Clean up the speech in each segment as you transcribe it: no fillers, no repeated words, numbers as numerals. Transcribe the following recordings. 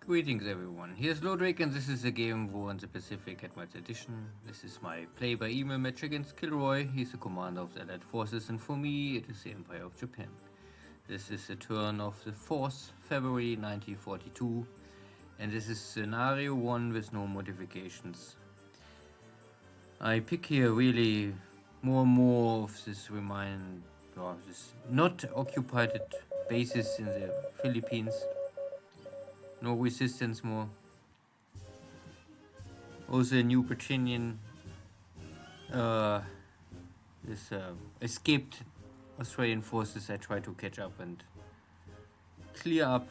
Greetings everyone, here's Lodrik and this is the Game War in the Pacific Advanced Edition. This is my play-by-email match against KilRoy. He's the commander of the Allied forces and for me it is the Empire of Japan. This is the turn of the 4th February 1942 and this is scenario 1 with no modifications. I pick here really more and more of this this not occupied bases in the Philippines. No resistance more. Also a new Britannian escaped Australian forces. I try to catch up and clear up.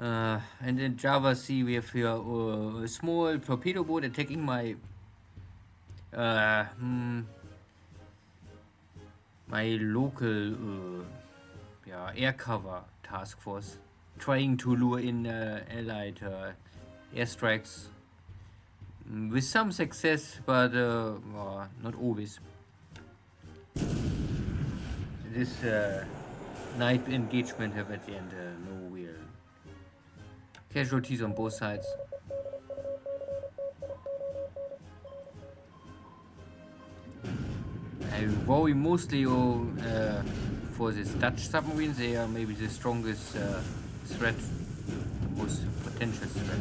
And in Java Sea we have here a small torpedo boat attacking my my local air cover task force, trying to lure in Allied airstrikes with some success, but not always. This night engagement have at the end no real casualties on both sides. I worry mostly for this Dutch submarines. They are maybe the strongest threat, most potential threat.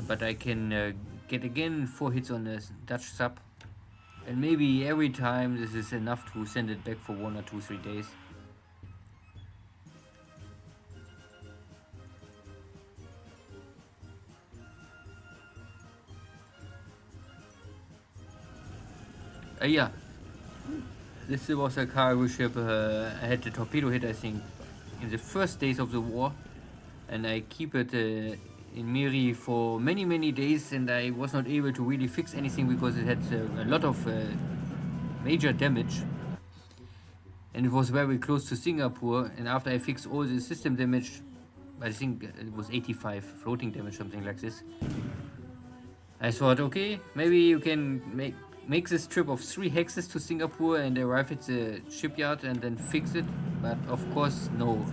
But I can get again 4 hits on the Dutch sub, and maybe every time this is enough to send it back for 1 or 2, 3 days. Yeah, this was a cargo ship. I had the torpedo hit, I think, in the first days of the war, and I keep it in Miri for many days, and I was not able to really fix anything because it had a lot of major damage, and it was very close to Singapore. And after I fixed all the system damage, I think it was 85 floating damage, something like this, I thought, okay, maybe you can make this trip of 3 hexes to Singapore and arrive at the shipyard and then fix it, but of course no.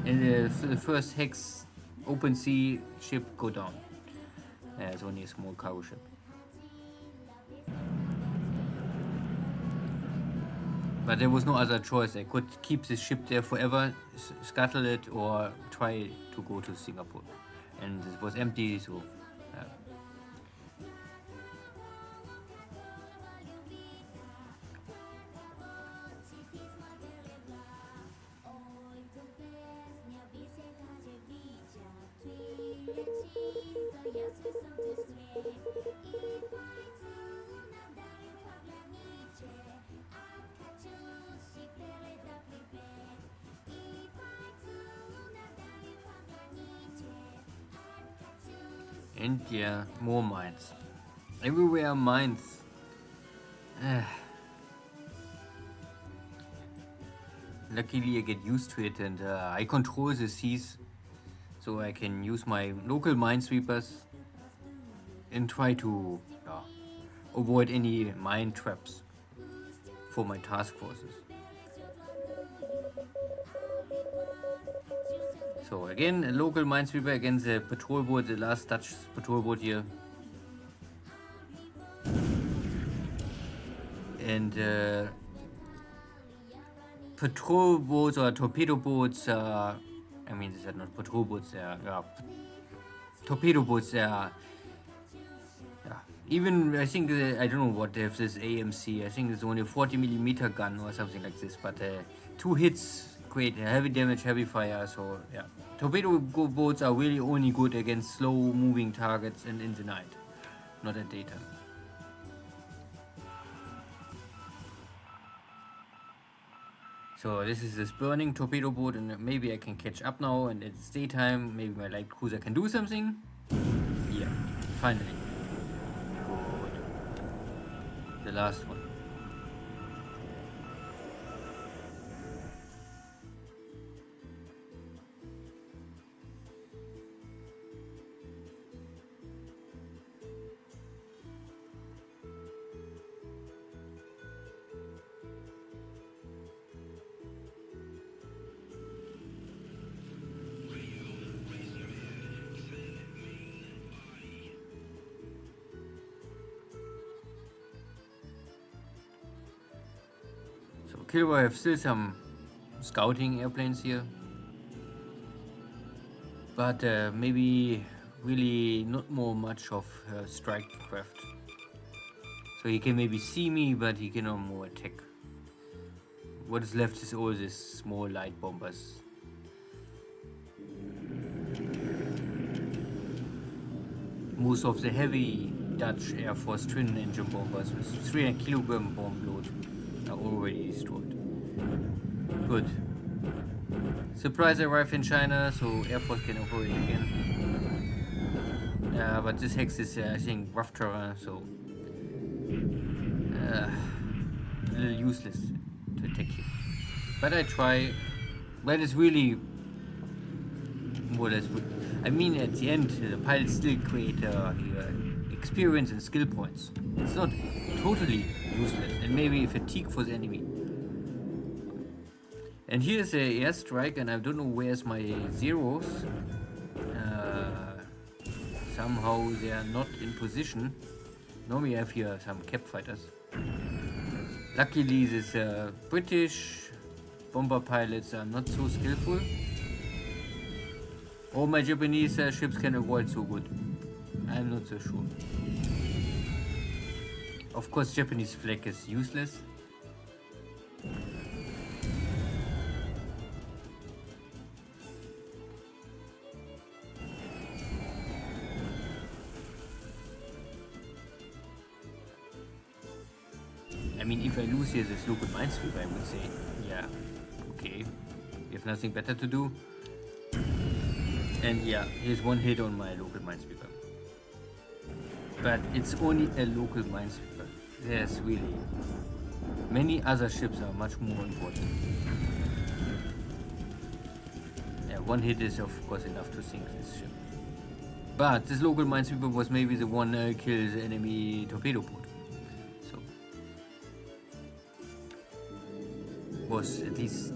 And the first hex open sea ship go down. It's only a small cargo ship. But there was no other choice. I could keep this ship there forever, scuttle it, or try to go to Singapore. And it was empty, so and yeah, more mines. Everywhere mines. Luckily I get used to it, and I control the seas, so I can use my local minesweepers and try to avoid any mine traps for my task forces. So again, a local minesweeper against the patrol boat, the last Dutch patrol boat here. And patrol boats or torpedo boats, I mean, these are not patrol boats, they are torpedo boats. They are, even, I think, I don't know what they have this AMC, I think it's only a 40mm gun or something like this, but 2 hits create heavy damage, heavy fire, so yeah. Torpedo boats are really only good against slow moving targets and in the night, not at daytime. So this is this burning torpedo boat, and maybe I can catch up now, and it's daytime, maybe my light cruiser can do something. Yeah, finally. Good. The last one. KilRoy have still some scouting airplanes here, but maybe really not more much of strike craft. So he can maybe see me, but he cannot more attack. What is left is all these small light bombers. Most of the heavy Dutch Air Force twin engine bombers with 300 kilogram bomb load are already destroyed. Good. Supplies arrive in China, so Air Force can operate again. But this hex is, I think, rough terrain, so a little useless to attack you. But I try. But it's really more or less. I mean, at the end, the pilots still create experience and skill points. It's not totally useless, and maybe fatigue for the enemy. And here's a airstrike, and I don't know where's my zeros. Somehow they are not in position. Normally I have here some cap fighters. Luckily these British bomber pilots are not so skillful. All my Japanese ships can avoid so good. I'm not so sure. Of course Japanese flag is useless. I mean, if I lose here this local minesweeper, I would say, yeah, okay, you have nothing better to do. And yeah, here's one hit on my local minesweeper. But it's only a local minesweeper. There's really many other ships are much more important. Yeah, one hit is of course enough to sink this ship. But this local minesweeper was maybe the one kill the enemy torpedo boat. Was at least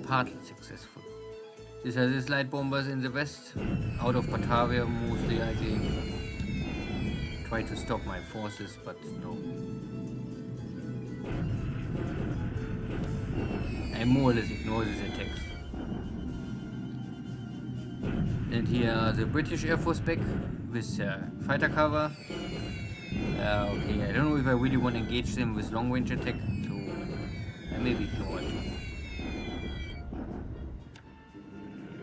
partly successful. These are the light bombers in the west, out of Batavia mostly. I think. Try to stop my forces, but no. I more or less ignore these attacks. And here are the British Air Force back with fighter cover. Okay, I don't know if I really want to engage them with long range attack, so I maybe ignore it.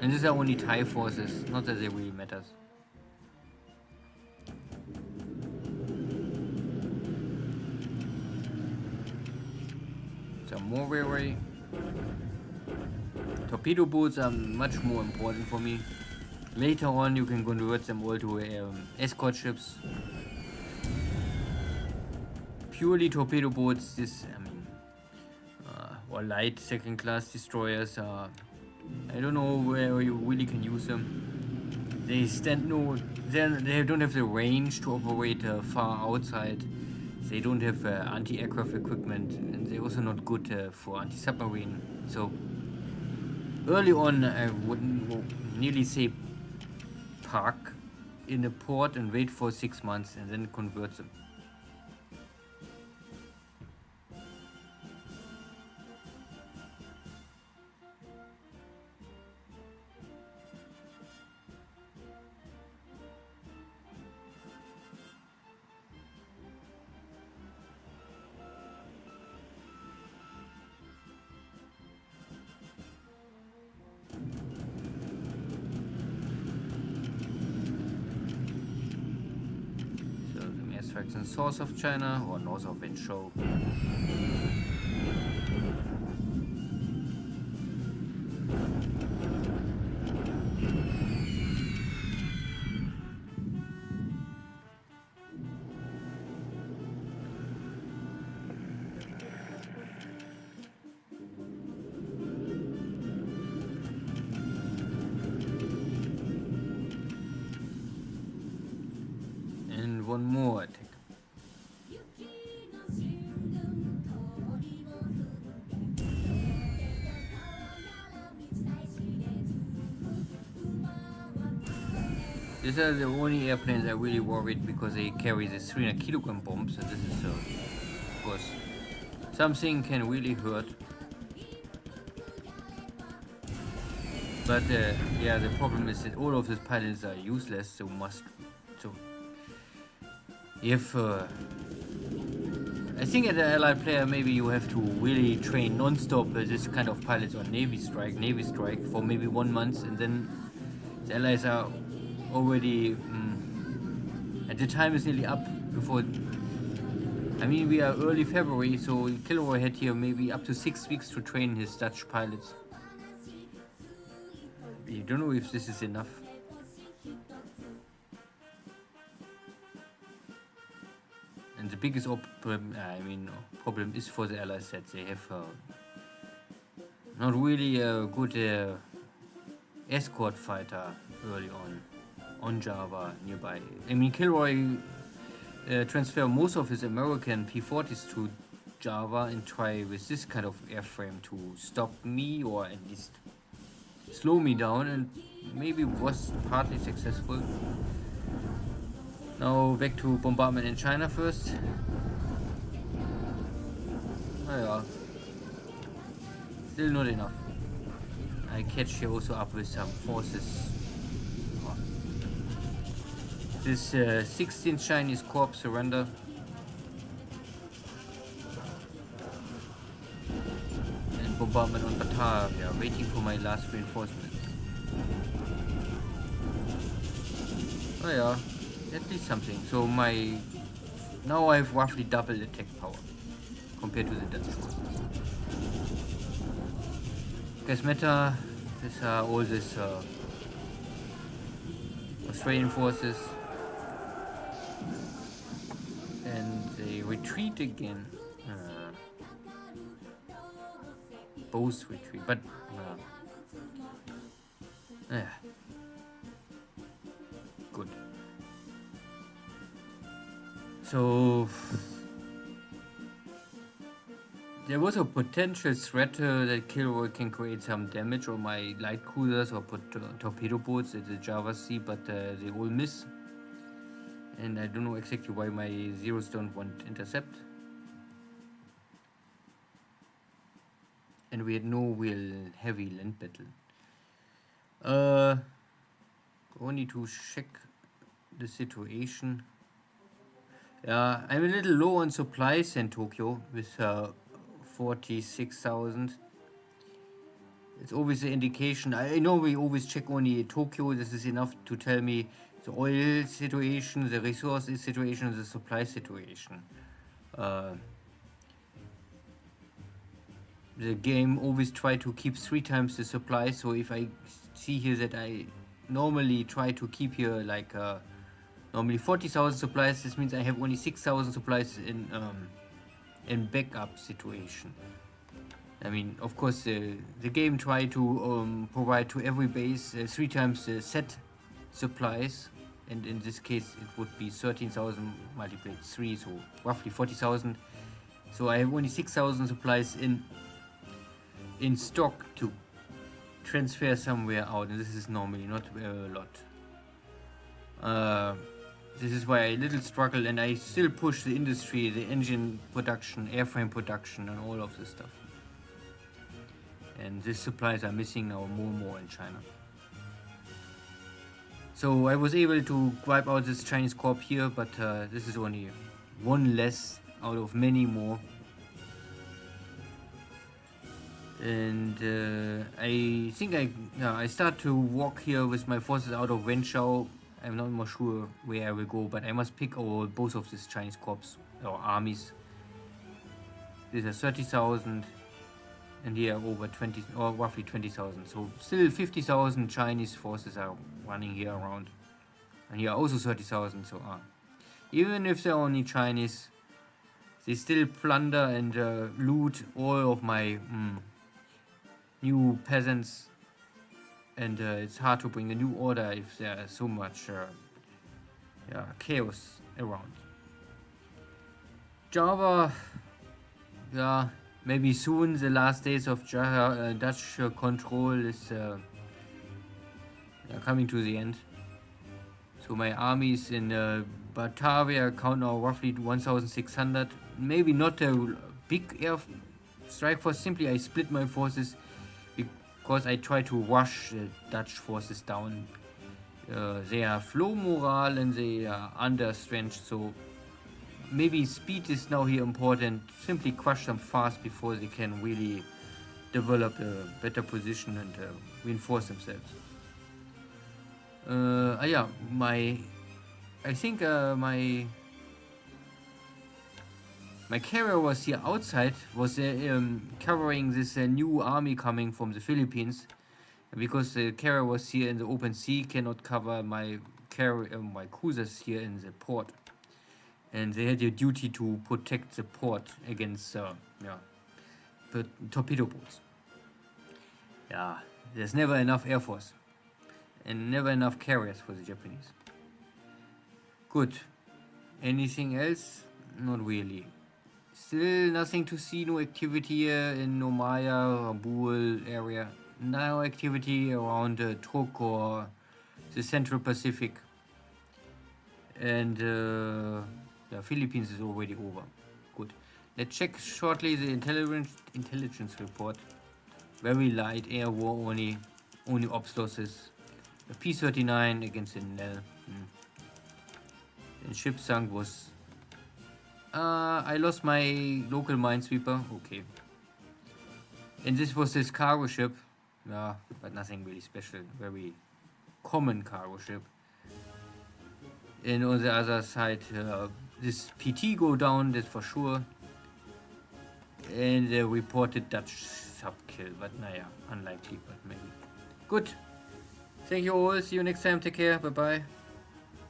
And these are only Thai forces, not that they really matters. Some more railway. Torpedo boats are much more important for me. Later on you can convert them all to escort ships. Purely torpedo boats, or light second class destroyers are, I don't know where you really can use them. They don't have the range to operate far outside. They don't have anti-aircraft equipment, and they're also not good for anti-submarine. So early on I would nearly say park in a port and wait for 6 months and then convert them. In south of China or north of Wenzhou. And one more attack. These are the only airplanes I really worried because they carry the 300 kilogram bombs, and this is of course something can really hurt. But yeah, the problem is that all of these pilots are useless, so if I think as an allied player, maybe you have to really train non-stop this kind of pilots on Navy strike for maybe 1 month, and then the allies are already and the time is nearly up before. I mean, we are early February, so KilRoy had here maybe up to 6 weeks to train his Dutch pilots. You don't know if this is enough. And the biggest problem is for the allies that they have not really a good escort fighter early on Java nearby. I mean, KilRoy transfer most of his American P-40s to Java and try with this kind of airframe to stop me or at least slow me down, and maybe was partly successful. Now back to bombardment in China first. Oh yeah, still not enough. I catch here also up with some forces. Oh. This 16th Chinese Corps surrender. And bombardment on Batavia, waiting for my last reinforcements. Oh yeah, at least something. So now I have roughly double attack power compared to the Dutch forces. Gasmeta, these are all these Australian forces, and they retreat again. Both retreat, but good. So there was a potential threat that KilRoy can create some damage on my light cruisers or put torpedo boats at the Java Sea, but they all miss. And I don't know exactly why my Zeros don't want intercept. And we had no real heavy land battle. Only to check the situation. I'm a little low on supplies in Tokyo with 46,000. It's always an indication. I know we always check only Tokyo. This is enough to tell me the oil situation, the resources situation, the supply situation. The game always try to keep 3 times the supply. So if I see here that I normally try to keep here like normally 40,000 supplies, this means I have only 6,000 supplies in backup situation. I mean, of course, the game try to provide to every base 3 times the set supplies, and in this case it would be 13,000 multiplied 3, so roughly 40,000. So I have only 6,000 supplies in stock to transfer somewhere out, and this is normally not a lot. This is why I little struggle, and I still push the industry, the engine production, airframe production, and all of this stuff. And these supplies are missing now more and more in China. So I was able to wipe out this Chinese corp here, but this is only one less out of many more. And I think I start to walk here with my forces out of Wenzhou. I'm not more sure where I will go, but I must pick both of these Chinese corps or armies. These are 30,000, and here over 20 or roughly 20,000. So still 50,000 Chinese forces are running here around, and here also 30,000. So even if they're only Chinese, they still plunder and loot all of my new peasants, and it's hard to bring a new order if there's so much chaos around. Java, maybe soon the last days of Dutch control is coming to the end. So my armies in Batavia count now roughly 1,600. Maybe not a big air strike force. Simply I split my forces because I try to rush the Dutch forces down. They have low morale and they are under strength, so maybe speed is now here important. Simply crush them fast before they can really develop a better position and reinforce themselves. Yeah, I think my carrier was here outside, was covering this new army coming from the Philippines, because the carrier was here in the open sea, cannot cover my my cruisers here in the port, and they had a duty to protect the port against torpedo boats. Yeah, there's never enough air force and never enough carriers for the Japanese. Good. Anything else? Not really. Still nothing to see, no activity here in Nomaya or Buol area. No activity around Truk or the Central Pacific. And the Philippines is already over. Good. Let's check shortly the intelligence report. Very light air war, only ops losses. The P-39 against the Nell. And ship sunk was... I lost my local minesweeper. Okay. And this was this cargo ship. Yeah, but nothing really special. Very common cargo ship. And on the other side, this PT go down, that's for sure. And the reported Dutch sub-kill. But naja, unlikely, but maybe. Good. Thank you all. See you next time. Take care. Bye-bye.